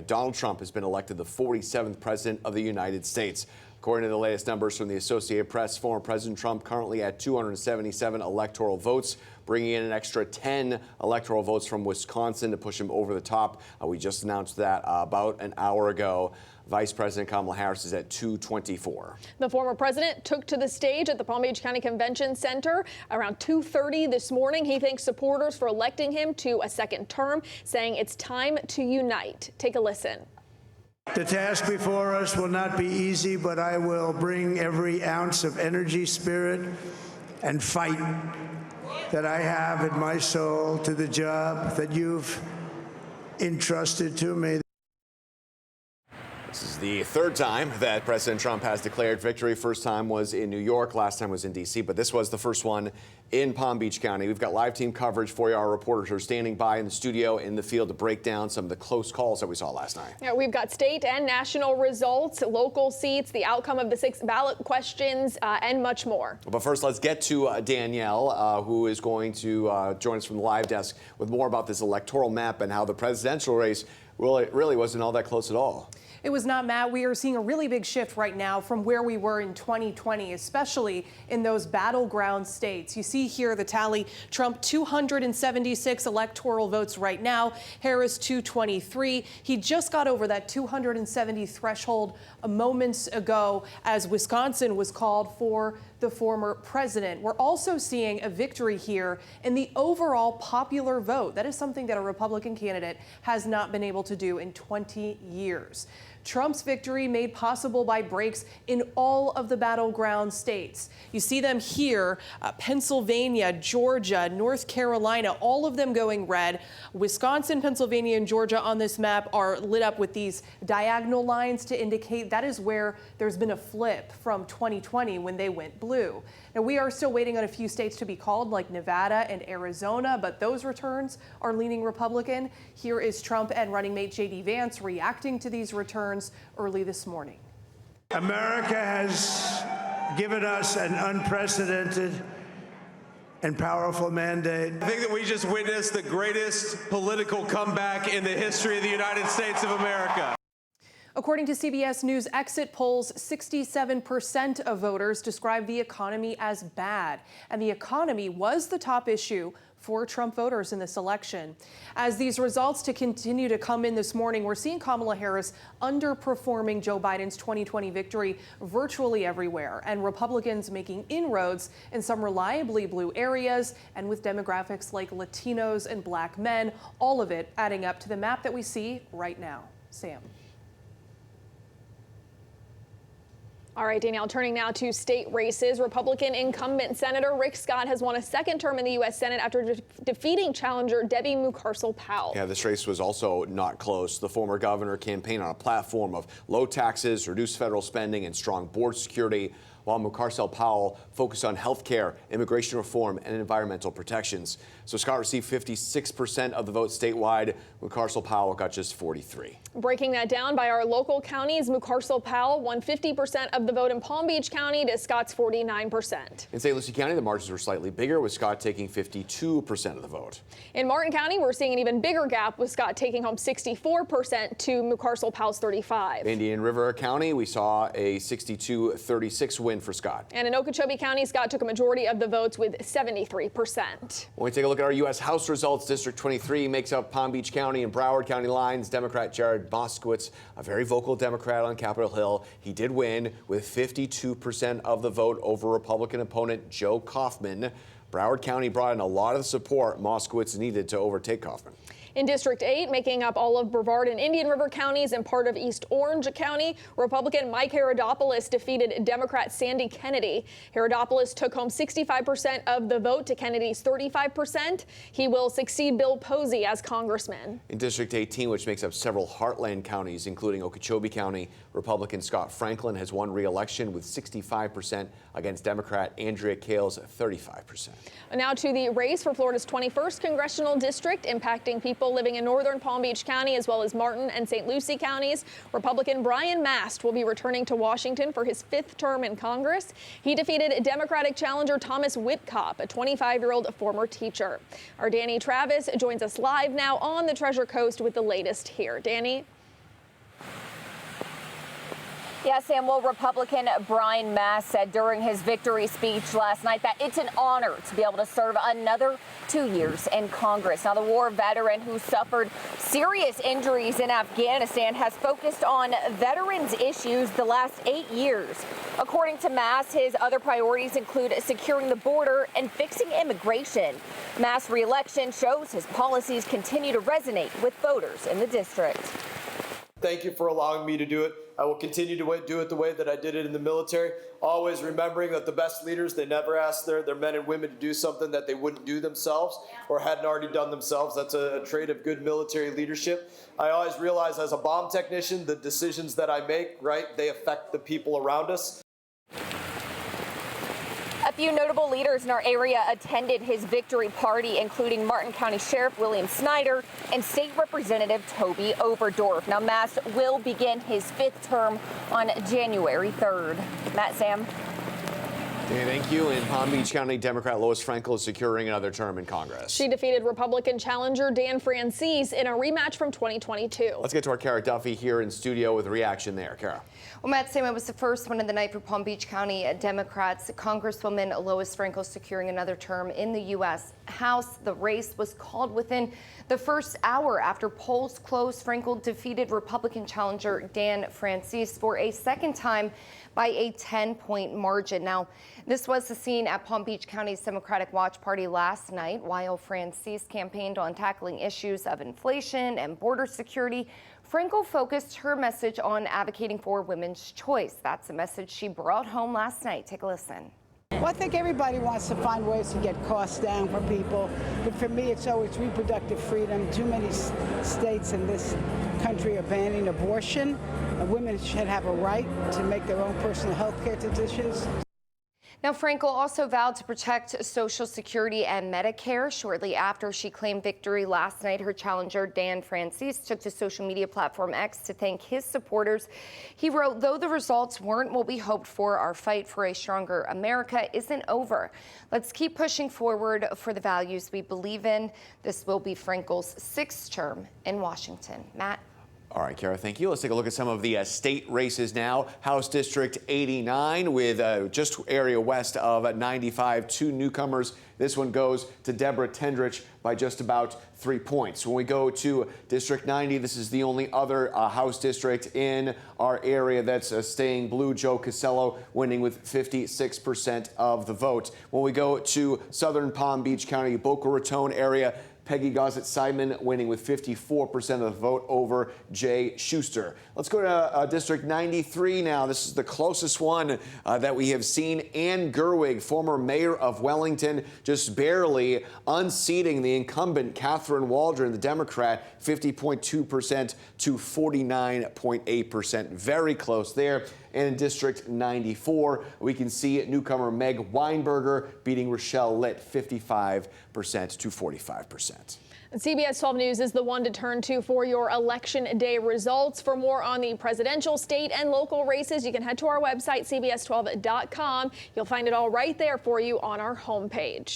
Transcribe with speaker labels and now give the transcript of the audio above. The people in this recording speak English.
Speaker 1: Donald Trump has been elected the 47th president of the United States. According to the latest numbers from the Associated Press, former President Trump currently at 277 electoral votes, bringing in an extra 10 electoral votes from Wisconsin to push him over the top. We just announced that about an hour ago. Vice President Kamala Harris is at 224.
Speaker 2: The former president took to the stage at the Palm Beach County Convention Center around 2:30 this morning. He thanked supporters for electing him to a second term, saying it's time to unite. Take a listen.
Speaker 3: The task before us will not be easy, but I will bring every ounce of energy, spirit, and fight that I have in my soul to the job that you've entrusted to me.
Speaker 1: This is the third time that President Trump has declared victory. First time was in New York, last time was in D.C., but this was the first one in Palm Beach County. We've got live team coverage for you. Our reporters are standing by in the studio in the field to break down some of the close calls that we saw last night.
Speaker 2: Yeah, we've got state and national results, local seats, the outcome of the 6 ballot questions, and much more.
Speaker 1: But first, let's get to Danielle, who is going to join us from the live desk with more about this electoral map and how the presidential race really wasn't all that close at all.
Speaker 4: It was not, Matt. We are seeing a really big shift right now from where we were in 2020, especially in those battleground states. You see here the tally: Trump 276 electoral votes right now, Harris 223. He just got over that 270 threshold moments ago as Wisconsin was called for the former president. We're also seeing a victory here in the overall popular vote. That is something that a Republican candidate has not been able to do in 20 years. Trump's victory made possible by breaks in all of the battleground states. You see them here, Pennsylvania, Georgia, North Carolina, all of them going red. Wisconsin, Pennsylvania, and Georgia on this map are lit up with these diagonal lines to indicate that is where there's been a flip from 2020 when they went blue. Now, we are still waiting on a few states to be called, like Nevada and Arizona, but those returns are leaning Republican. Here is Trump and running mate J.D. Vance reacting to these returns early this morning.
Speaker 3: America has given us an unprecedented and powerful mandate.
Speaker 5: I think that we just witnessed the greatest political comeback in the history of the United States of America.
Speaker 4: According to CBS News exit polls, 67% of voters describe the economy as bad, and the economy was the top issue for Trump voters in this election. As these results continue to come in this morning, we're seeing Kamala Harris underperforming Joe Biden's 2020 victory virtually everywhere, and Republicans making inroads in some reliably blue areas, and with demographics like Latinos and Black men, all of it adding up to the map that we see right now. Sam.
Speaker 2: All right, Danielle, turning now to state races. Republican incumbent Senator Rick Scott has won a second term in the U.S. Senate after defeating challenger Debbie Mucarsel-Powell.
Speaker 1: Yeah, this race was also not close. The former governor campaigned on a platform of low taxes, reduced federal spending, and strong border security, while Mucarsel-Powell focused on health care, immigration reform, and environmental protections. So Scott received 56% of the vote statewide. Mucarsel-Powell got just 43.
Speaker 2: Breaking that down by our local counties, Mucarsel-Powell won 50% of the vote in Palm Beach County to Scott's 49%.
Speaker 1: In St. Lucie County, the margins were slightly bigger, with Scott taking 52% of the vote. In
Speaker 2: Martin County, we're seeing an even bigger gap, with Scott taking home 64% to Mucarsel-Powell's 35%.
Speaker 1: In Indian River County, we saw a 62-36 win for Scott.
Speaker 2: And in Okeechobee County, Scott took a majority of the votes with 73%.
Speaker 1: When we take a look at our U.S. House results, District 23 makes up Palm Beach County and Broward County lines. Democrat Jared Moskowitz, a very vocal Democrat on Capitol Hill, he did win with 52% of the vote over Republican opponent Joe Kaufman. Broward County brought in a lot of the support Moskowitz needed to overtake Kaufman.
Speaker 2: In District 8, making up all of Brevard and Indian River counties and part of East Orange County, Republican Mike Herodopoulos defeated Democrat Sandy Kennedy. Herodopoulos took home 65% of the vote to Kennedy's 35%. He will succeed Bill Posey as congressman.
Speaker 1: In District 18, which makes up several heartland counties, including Okeechobee County, Republican Scott Franklin has won re-election with 65% against Democrat Andrea Kale's 35%.
Speaker 2: Now to the race for Florida's 21st congressional district, impacting people living in northern Palm Beach County as well as Martin and St. Lucie counties. Republican Brian Mast will be returning to Washington for his 5th term in Congress. He defeated Democratic challenger Thomas Whitcop, a 25-year-old former teacher. Our Danny Travis joins us live now on the Treasure Coast with the latest here. Danny?
Speaker 6: Yeah, Sam, well, Republican Brian Mast said during his victory speech last night that it's an honor to be able to serve another 2 years in Congress. Now, the war veteran who suffered serious injuries in Afghanistan has focused on veterans' issues the last 8 years. According to Mast, his other priorities include securing the border and fixing immigration. Mast's re-election shows his policies continue to resonate with voters in the district.
Speaker 7: Thank you for allowing me to do it. I will continue to do it the way that I did it in the military, always remembering that the best leaders, they never ask their men and women to do something that they wouldn't do themselves or hadn't already done themselves. That's a trait of good military leadership. I always realize as a bomb technician, the decisions that I make, right, they affect the people around us.
Speaker 6: A few notable leaders in our area attended his victory party, including Martin County Sheriff William Snyder and State Representative Toby Overdorf. Now, Mast will begin his 5th term on January 3rd. Matt, Sam.
Speaker 1: Okay, thank you. In Palm Beach County, Democrat Lois Frankel is securing another term in Congress.
Speaker 2: She defeated Republican challenger Dan Francis in a rematch from 2022.
Speaker 1: Let's get to our Cara Duffy here in studio with a reaction there. Cara.
Speaker 8: Well, Matt, Sam, it was the first one of the night for Palm Beach County Democrats. Congresswoman Lois Frankel securing another term in the U.S. House. The race was called within the first hour after polls closed. Frankel defeated Republican challenger Dan Francis for a second time by a 10-point margin. Now, this was the scene at Palm Beach County's Democratic Watch Party last night. While Francis campaigned on tackling issues of inflation and border security, Frankel focused her message on advocating for women's choice. That's a message she brought home last night. Take a listen.
Speaker 9: Well, I think everybody wants to find ways to get costs down for people, but for me it's always reproductive freedom. Too many states in this country are banning abortion. Women should have a right to make their own personal health care decisions.
Speaker 8: Now, Frankel also vowed to protect Social Security and Medicare. Shortly after she claimed victory last night, her challenger, Dan Francis, took to social media platform X to thank his supporters. He wrote, "Though the results weren't what we hoped for, our fight for a stronger America isn't over. Let's keep pushing forward for the values we believe in." This will be Frankel's 6th term in Washington. Matt?
Speaker 1: All right, Cara, thank you. Let's take a look at some of the state races now. House District 89 with just area west of 95, 2 newcomers. This one goes to Deborah Tendrich by just about 3 points. When we go to District 90, this is the only other House district in our area that's staying blue. Joe Casello winning with 56% of the vote. When we go to southern Palm Beach County, Boca Raton area, Peggy Gossett-Simon winning with 54% of the vote over Jay Schuster. Let's go to District 93 now. This is the closest one that we have seen. Ann Gerwig, former mayor of Wellington, just barely unseating the incumbent Catherine Waldron, the Democrat, 50.2% to 49.8%. Very close there. And in District 94, we can see newcomer Meg Weinberger beating Rochelle Litt 55% to 45%.
Speaker 2: CBS 12 News is the one to turn to for your Election Day results. For more on the presidential, state, and local races, you can head to our website, cbs12.com. You'll find it all right there for you on our homepage.